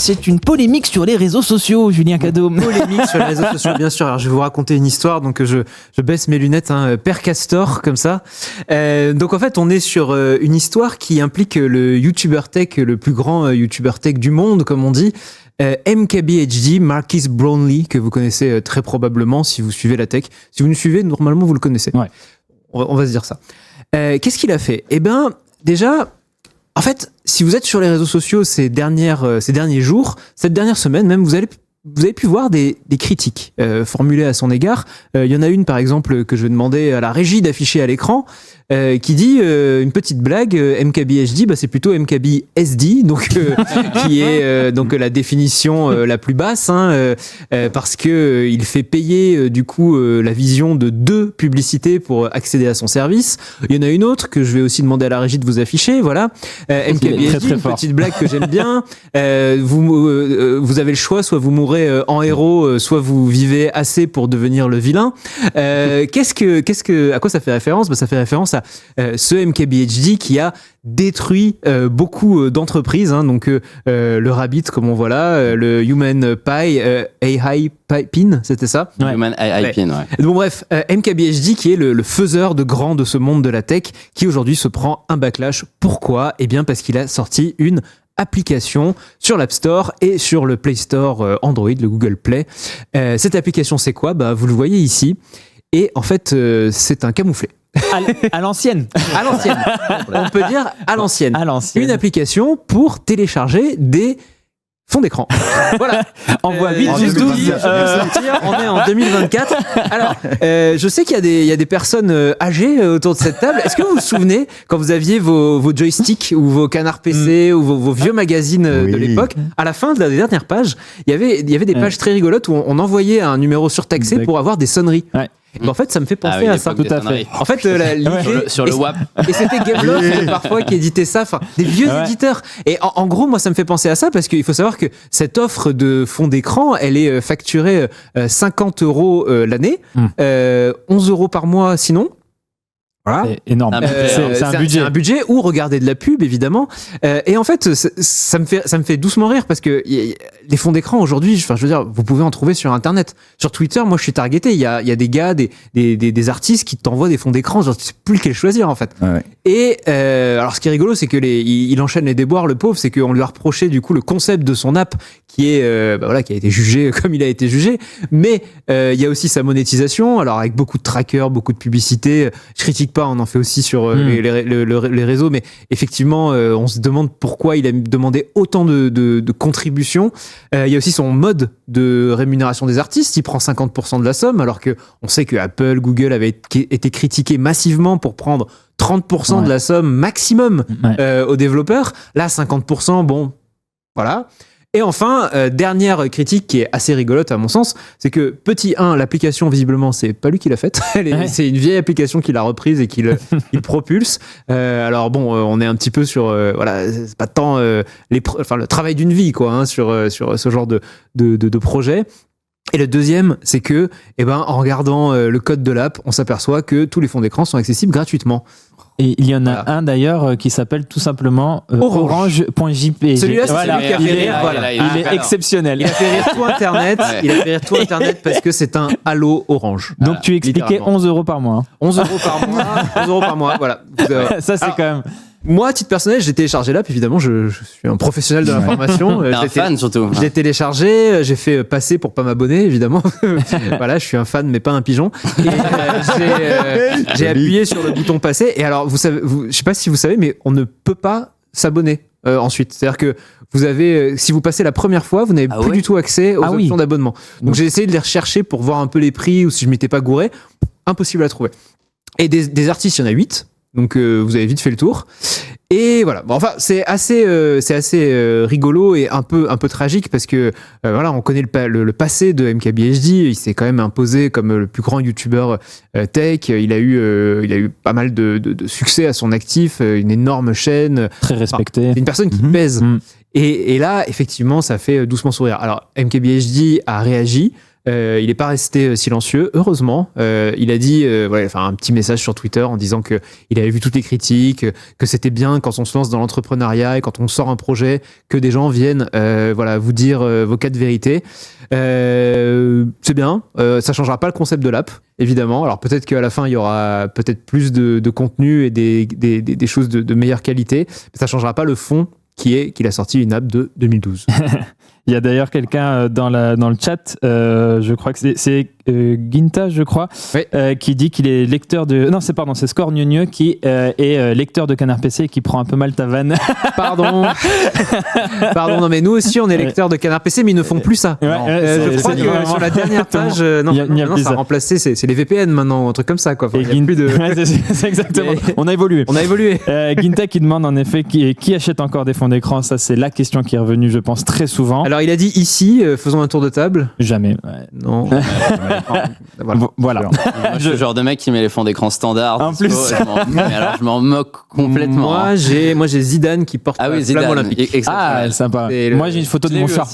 c'est une polémique sur les réseaux sociaux, Julien Cadot. Polémique sur les réseaux sociaux, bien sûr. Alors, je vais vous raconter une histoire, donc je baisse mes lunettes, Père Castor, comme ça. Donc, en fait, on est sur une histoire qui implique le YouTuber tech, le plus grand YouTuber tech du monde, comme on dit. MKBHD, Marques Brownlee, que vous connaissez très probablement si vous suivez la tech. Si vous nous suivez, normalement, vous le connaissez. Ouais. On va se dire ça. Qu'est-ce qu'il a fait ? Eh ben, déjà, en fait, si vous êtes sur les réseaux sociaux ces derniers jours, cette dernière semaine même, vous avez pu voir des critiques formulées à son égard. Il y en a une, par exemple, que je vais demander à la régie d'afficher à l'écran, qui dit une petite blague, MKBHD, c'est plutôt MKBSD, donc qui est donc la définition la plus basse, parce que il fait payer du coup la vision de 2 publicités pour accéder à son service. Il y en a une autre que je vais aussi demander à la régie de vous afficher, voilà. MKBHD, une petite blague que j'aime bien. Vous avez le choix, soit vous mourrez en héros, soit vous vivez assez pour devenir le vilain. À quoi ça fait référence ? Ça fait référence à ce MKBHD qui a détruit beaucoup d'entreprises, donc le Rabbit, comme on voit là, le Human AI Pin, c'était ça ? Ouais. Human AI Pin, ouais. Bon bref, MKBHD qui est le faiseur de grand de ce monde de la tech, qui aujourd'hui se prend un backlash. Pourquoi ? Eh bien parce qu'il a sorti une application sur l'App Store et sur le Play Store Android, le Google Play. Cette application, c'est quoi ? Vous le voyez ici. Et en fait, c'est un camouflet. À l'ancienne. À l'ancienne. On peut dire à l'ancienne. À l'ancienne. Une application pour télécharger des fonds d'écran. Voilà. Envoie vite 12. On est en 2024. Alors, je sais qu'il y a des personnes âgées autour de cette table. Est-ce que vous vous souvenez quand vous aviez vos joysticks ou vos canards PC ou vos vieux magazines de l'époque, à la fin de la dernière page, il y avait des pages très rigolotes où on envoyait un numéro surtaxé pour avoir des sonneries. Ouais. En fait, ça me fait penser à ça. Tout à fait. En fait, l'idée sur le WAP. Et c'était Gameloft parfois qui éditait ça, des vieux éditeurs. Et en gros, moi, ça me fait penser à ça parce qu'il faut savoir que cette offre de fond d'écran, elle est facturée 50 € l'année, 11 € par mois sinon. Voilà. C'est énorme. C'est un budget ou regarder de la pub évidemment. Et en fait, ça me fait doucement rire parce que les fonds d'écran aujourd'hui, je veux dire, vous pouvez en trouver sur Internet. Sur Twitter, moi, je suis targeté. Il y a des gars, des artistes qui t'envoient des fonds d'écran. Genre, tu sais plus lequel choisir en fait. Ouais. Et alors, ce qui est rigolo, c'est que il enchaîne les déboires, le pauvre, c'est qu'on lui a reproché du coup le concept de son app qui a été jugé comme il a été jugé. Mais il y a aussi sa monétisation. Alors avec beaucoup de trackers, beaucoup de publicités. Je critique pas, on en fait aussi sur les réseaux, mais effectivement, on se demande pourquoi il a demandé autant de contributions. Il y a aussi son mode de rémunération des artistes. Il prend 50% de la somme, alors que on sait que Apple, Google avaient été critiqués massivement pour prendre 30% de la somme maximum aux développeurs. Là, 50%, bon, voilà. Et enfin, dernière critique qui est assez rigolote à mon sens, c'est que petit 1, l'application visiblement c'est pas lui qui l'a faite, c'est une vieille application qu'il a reprise et qu'il propulse. Alors bon, on est un petit peu sur c'est pas tant le travail d'une vie quoi, sur ce genre de projet. Et le deuxième, c'est que, en regardant le code de l'app, on s'aperçoit que tous les fonds d'écran sont accessibles gratuitement. Et il y en a un d'ailleurs qui s'appelle tout simplement orange.jpg. Celui-là, c'est celui qui a fait rire. Il est exceptionnel. Il a fait rire tout Internet. Il a fait rire tout Internet parce que c'est un Halo orange. Donc tu expliquais 11 € par mois. 11 € par mois. 11 € par mois. Voilà. Ça c'est quand même. Moi, à titre personnel, j'ai téléchargé l'app, évidemment, je suis un professionnel de l'information. T'es un fan, surtout. Je l'ai téléchargé, j'ai fait passer pour pas m'abonner, évidemment. Voilà, je suis un fan, mais pas un pigeon. Et j'ai appuyé sur le bouton passer. Et alors, je sais pas si vous savez, mais on ne peut pas s'abonner ensuite. C'est-à-dire que vous avez, si vous passez la première fois, vous n'avez plus du tout accès aux options d'abonnement. Donc, j'ai essayé de les rechercher pour voir un peu les prix ou si je m'étais pas gouré. Impossible à trouver. Et des artistes, il y en a 8. Donc vous avez vite fait le tour. Et voilà. Bon, enfin, c'est assez rigolo et un peu tragique parce que on connaît le passé de MKBHD. Il s'est quand même imposé comme le plus grand YouTuber tech. Il a eu pas mal de succès à son actif, une énorme chaîne. Très respecté. Une personne qui pèse. Et là, effectivement, ça fait doucement sourire. Alors, MKBHD a réagi. Il n'est pas resté silencieux, heureusement. Il a dit, un petit message sur Twitter en disant que il avait vu toutes les critiques, que c'était bien quand on se lance dans l'entrepreneuriat et quand on sort un projet, que des gens viennent vous dire vos quatre vérités. C'est bien, ça changera pas le concept de l'app, évidemment. Alors peut-être qu'à la fin, il y aura peut-être plus de contenu et des choses de meilleure qualité, mais ça changera pas le fond qu'il a sorti une app de 2012. Il y a d'ailleurs quelqu'un dans le chat, je crois que c'est Ginta, je crois, oui. Qui dit qu'il est lecteur de... Non, c'est Score Gneugneux qui est lecteur de Canard PC et qui prend un peu mal ta vanne. Pardon, non mais nous aussi on est lecteur de Canard PC, mais ils ne font plus ça. Je crois que sur la dernière page, ça a remplacé, c'est les VPN maintenant, un truc comme ça, quoi. Enfin, il y a plus de... c'est exactement. On a évolué. Ginta qui demande en effet qui achète encore des fonds d'écran. Ça, c'est la question qui est revenue, je pense, très souvent. Alors il a dit ici, faisons un tour de table. Jamais. Non. Voilà. Moi, je suis le genre de mec qui met les fonds d'écran standard. En plus. Je m'en moque complètement. Moi, j'ai Zidane qui porte la flamme olympique. Exactement. Ah, sympa. Moi, j'ai une photo de mon char.